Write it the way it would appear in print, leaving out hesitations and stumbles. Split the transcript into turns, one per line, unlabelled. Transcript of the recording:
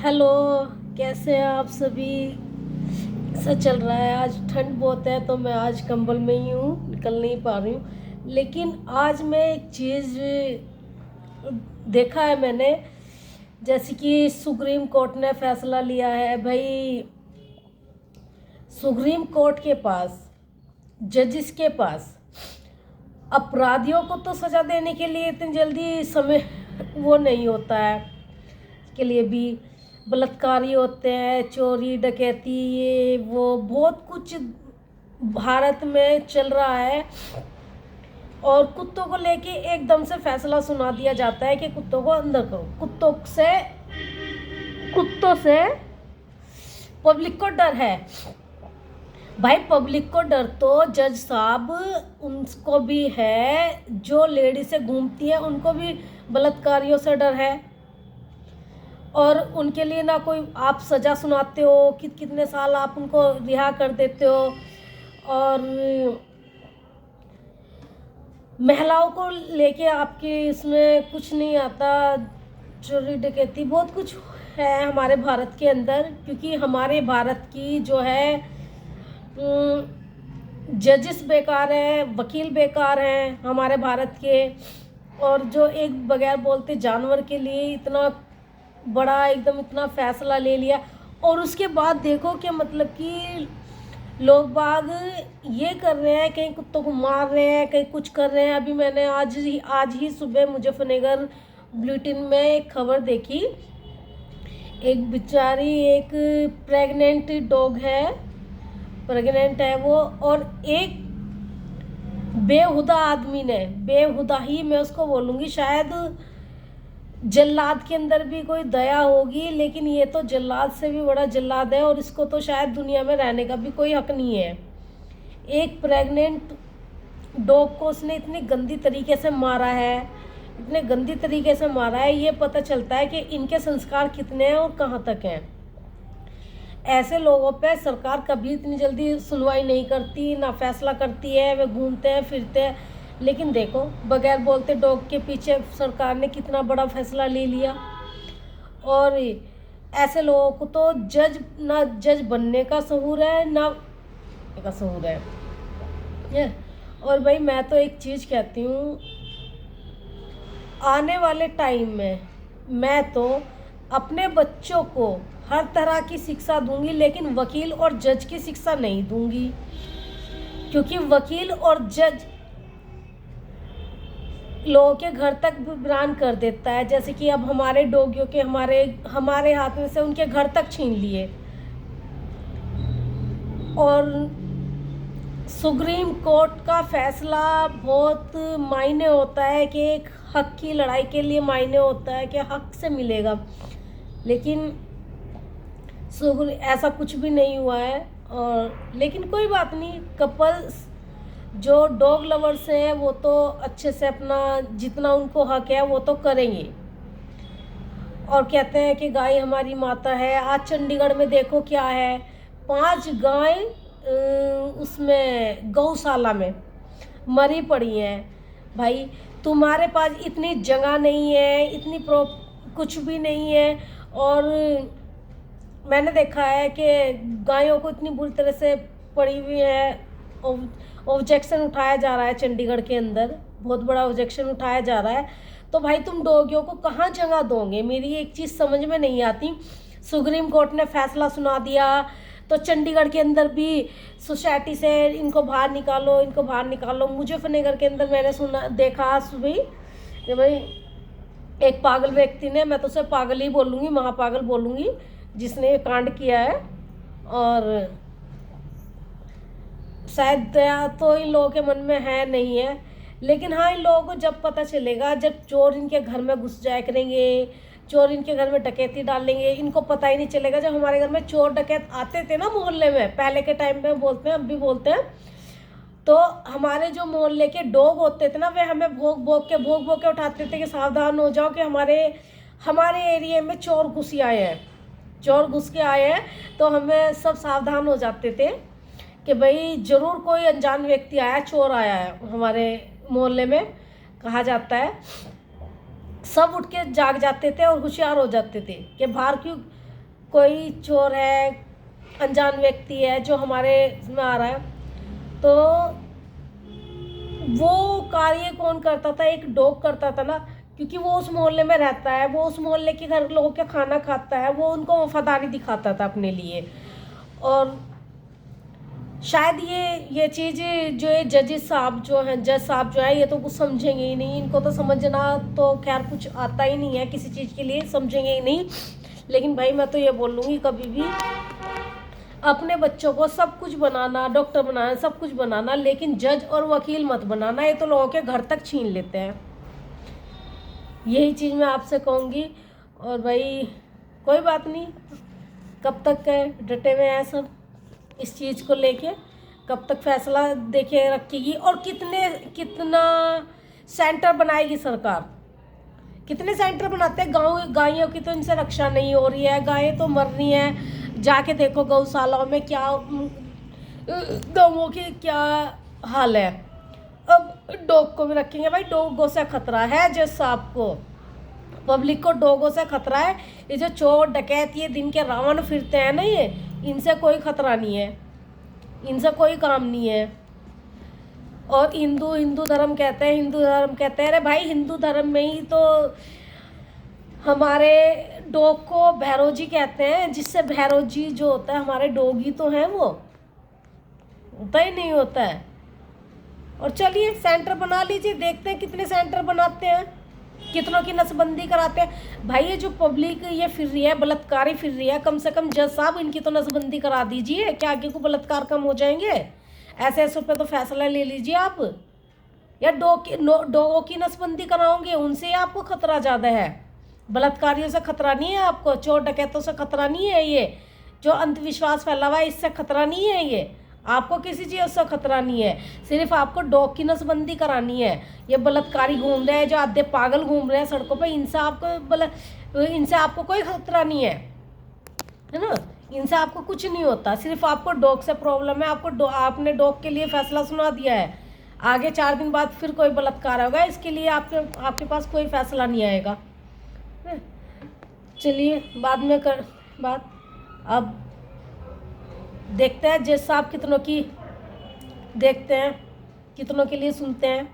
Hello. कैसे हैं आप सभी? ऐसा चल रहा है। आज ठंड बहुत है तो मैं आज कंबल में ही हूँ, निकल नहीं पा रही हूँ। लेकिन आज मैं एक चीज़ देखा है मैंने, जैसे कि सुप्रीम कोर्ट ने फैसला लिया है भाई। सुप्रीम कोर्ट के पास, जजिस के पास अपराधियों को तो सज़ा देने के लिए इतनी जल्दी समय वो नहीं होता है। के लिए भी बलात्कारी होते हैं, चोरी डकैती, ये वो बहुत कुछ भारत में चल रहा है। और कुत्तों को लेके एकदम से फैसला सुना दिया जाता है कि कुत्तों को अंदर करो। कुत्तों से पब्लिक को डर है भाई। पब्लिक को डर तो जज साहब उनको भी है, जो लेडी से घूमती है उनको भी बलात्कारियों से डर है। और उनके लिए ना कोई आप सज़ा सुनाते हो, कितने साल आप उनको रिहा कर देते हो। और महिलाओं को लेके आपके इसमें कुछ नहीं आता। चोरी डकैती बहुत कुछ है हमारे भारत के अंदर, क्योंकि हमारे भारत की जो है जजेस बेकार हैं, वकील बेकार हैं हमारे भारत के। और जो एक बगैर बोलते जानवर के लिए इतना बड़ा एकदम इतना फैसला ले लिया। और उसके बाद देखो कि मतलब कि लोग बाग ये कर रहे हैं, कहीं कुत्तों को मार रहे हैं, कहीं कुछ कर रहे हैं। अभी मैंने आज ही सुबह मुजफ्फरनगर बुलेटिन में एक खबर देखी। एक बेचारी, एक प्रेग्नेंट डॉग है, प्रेग्नेंट है वो, और एक बेहुदा आदमी ने, बेहुदा ही मैं उसको बोलूँगी, शायद जल्लाद के अंदर भी कोई दया होगी, लेकिन ये तो जल्लाद से भी बड़ा जल्लाद है। और इसको तो शायद दुनिया में रहने का भी कोई हक नहीं है। एक प्रेग्नेंट डॉग को उसने इतनी गंदी तरीके से मारा है, इतने गंदी तरीके से मारा है। ये पता चलता है कि इनके संस्कार कितने हैं और कहाँ तक हैं। ऐसे लोगों पे सरकार कभी इतनी जल्दी सुनवाई नहीं करती, ना फैसला करती है। वे घूमते हैं फिरते हैं। लेकिन देखो, बगैर बोलते डॉग के पीछे सरकार ने कितना बड़ा फैसला ले लिया। और ऐसे लोगों को तो ना जज बनने का सहूर है, ना का सहूर है। और भाई मैं तो एक चीज़ कहती हूँ, आने वाले टाइम में मैं तो अपने बच्चों को हर तरह की शिक्षा दूंगी, लेकिन वकील और जज की शिक्षा नहीं दूंगी। क्योंकि वकील और जज लोगों के घर तक विवरण कर देता है। जैसे कि अब हमारे डोगियों के हमारे हाथ में से उनके घर तक छीन लिए। और सुप्रीम कोर्ट का फैसला बहुत मायने होता है कि एक हक की लड़ाई के लिए मायने होता है कि हक से मिलेगा। लेकिन ऐसा कुछ भी नहीं हुआ है। और लेकिन कोई बात नहीं, कपल्स जो डॉग लवर्स हैं वो तो अच्छे से अपना जितना उनको हक है वो तो करेंगे। और कहते हैं कि गाय हमारी माता है। आज चंडीगढ़ में देखो क्या है, 5 गाय उसमें गौशाला में मरी पड़ी हैं। भाई तुम्हारे पास इतनी जगह नहीं है, इतनी कुछ भी नहीं है। और मैंने देखा है कि गायों को इतनी बुरी तरह से पड़ी हुई है। ऑब्जेक्शन उठाया जा रहा है चंडीगढ़ के अंदर, बहुत बड़ा ऑब्जेक्शन उठाया जा रहा है। तो भाई तुम डॉगियों को कहाँ जगह दोगे? मेरी एक चीज़ समझ में नहीं आती। सुप्रीम कोर्ट ने फैसला सुना दिया तो चंडीगढ़ के अंदर भी सोसाइटी से इनको बाहर निकालो, इनको बाहर निकालो। मुजफ्फरनगर के अंदर मैंने सुना देखा सुबह कि भाई एक पागल व्यक्ति ने, मैं तो उसे पागल ही बोलूँगी, महापागल बोलूँगी, जिसने ये कांड किया है। और शायद दया तो इन लोगों के मन में है नहीं है। लेकिन हाँ, इन लोगों को जब पता चलेगा, जब चोर इनके घर में घुस जाया करेंगे, चोर इनके घर में डकैती डालेंगे, इनको पता ही नहीं चलेगा। जब हमारे घर में चोर डकैत आते थे ना मोहल्ले में, पहले के टाइम में बोलते हैं, अब भी बोलते हैं, तो हमारे जो मोहल्ले के डॉग होते थे ना, वे हमें भोग भोग के उठाते थे कि सावधान हो जाओ कि हमारे एरिया में चोर घुस आए हैं, चोर घुस के आए हैं। तो हमें सब सावधान हो जाते थे कि भाई ज़रूर कोई अनजान व्यक्ति आया, चोर आया है हमारे मोहल्ले में, कहा जाता है। सब उठ के जाग जाते थे और होशियार हो जाते थे कि बाहर क्यों कोई चोर है, अनजान व्यक्ति है जो हमारे में आ रहा है, तो वो कार्य कौन करता था? एक डॉग करता था ना, क्योंकि वो उस मोहल्ले में रहता है, वो उस मोहल्ले के घर लोगों के खाना खाता है, वो उनको वफादारी दिखाता था अपने लिए। और शायद ये चीज़ जो ये जज साहब जो है, ये तो कुछ समझेंगे ही नहीं, इनको तो समझना तो खैर कुछ आता ही नहीं है, किसी चीज़ के लिए समझेंगे ही नहीं। लेकिन भाई मैं तो ये बोल लूँगी, कभी भी अपने बच्चों को सब कुछ बनाना, डॉक्टर बनाना, सब कुछ बनाना, लेकिन जज और वकील मत बनाना, ये तो लोगों के घर तक छीन लेते हैं। यही चीज़ मैं आपसे कहूँगी। और भाई कोई बात नहीं, कब तक डटे हुए हैं सब इस चीज़ को लेके, कब तक फैसला देखे रखेगी, और कितना सेंटर बनाएगी सरकार? कितने सेंटर बनाते हैं? गायों की तो इनसे रक्षा नहीं हो रही है, गायें तो मर रही हैं। जाके देखो गौशालाओं में क्या गौओं के क्या हाल है। अब डॉग को भी रखेंगे भाई, डॉगों से खतरा है जज साहब को, पब्लिक को डॉगों से खतरा है। ये जो चोर डकैत ये दिन के रावण फिरते हैं ना, ये इनसे कोई खतरा नहीं है, इनसे कोई काम नहीं है। और हिंदू धर्म कहते हैं, अरे भाई हिंदू धर्म में ही तो हमारे डॉग को भैरव जी कहते हैं, जिससे भैरव जी जो होता है हमारे डॉगी तो हैं, वो होता ही नहीं होता है। और चलिए सेंटर बना लीजिए, देखते हैं कितने सेंटर बनाते हैं, कितनों की नसबंदी कराते हैं। भाई ये जो पब्लिक ये फिर रही है, बलात्कारी फिर रही है, कम से कम जज साहब इनकी तो नसबंदी करा दीजिए, क्या आगे को बलात्कार कम हो जाएंगे? ऐसे पे तो फैसला ले लीजिए आप। या डॉगों की नसबंदी कराओगे, उनसे आपको खतरा ज़्यादा है, बलात्कारियों से खतरा नहीं है आपको, चोर डकैतों से खतरा नहीं है, ये जो अंधविश्वास फैला हुआ है इससे खतरा नहीं है, ये आपको किसी चीज़ से खतरा नहीं है। सिर्फ आपको डॉग की नसबंदी करानी है। ये बलात्कारी घूम रहे हैं, जो आधे पागल घूम रहे हैं सड़कों पे, इनसे आपको कोई खतरा नहीं है ना, इनसे आपको कुछ नहीं होता। सिर्फ आपको डॉग से प्रॉब्लम है, आपने डॉग के लिए फैसला सुना दिया है, आगे 4 दिन बाद फिर कोई बलात्कार होगा, इसके लिए आपके पास कोई फैसला नहीं आएगा। चलिए बाद में कर बात। अब देखते हैं जज साहब कितनों की देखते हैं, कितनों के लिए सुनते हैं।